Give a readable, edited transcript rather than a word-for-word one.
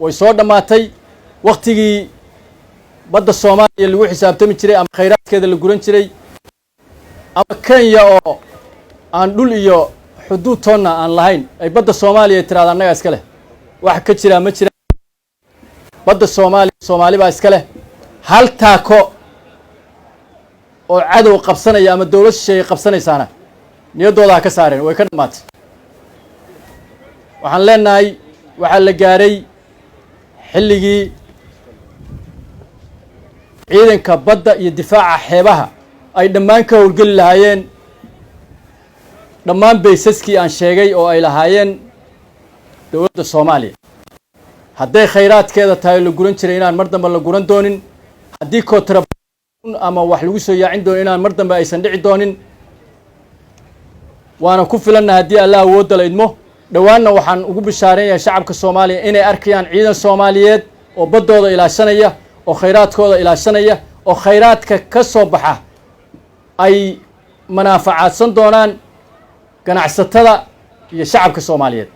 way soo dhamaatay waqtigii badda Soomaaliya lagu xisaabtami jiray ama kheyraadkeeda la guran jiray ama Kenya oo aan dhul iyo xuduud toonna aan lahayn ay badda Soomaaliya tiraada annaga iska leh wax ka jira ma jira badda Soomaali baa iska leh hal taako oo cadow qabsanaya ama dawlad shisheeye qabsanaysaana niyadooda ka saareen way ka dhamaatay waxaan leenahay waxa la gaaray xilligii ciidanka badda iyo difaaca xeebaha ay dhammaan ka howlgeli lahaayeen dhammaan baysaskii aan sheegay oo ay lahaayeen dawladda Soomaaliya hadday kheyraadkeeda tahay la guran jiray inaan mar dambe la guran doonin haddii kontraband ama wax lagu soo yaacin doono inaan mar dambe aysan dhici doonin waana ku filannahay haddii Allah awoodda la idmo dhawaanna waxaan ugu bishaareeyaa shacabka Soomaaliya inay arkayaan ciidan Soomaaliyeed oo baddooda ilaashanaya oo kheyraadkooda ilaashanaya oo kheyraadka ka soo baxa ay manaafacaadsan doonaan ganacsatada iyo shacabka Soomaaliyeed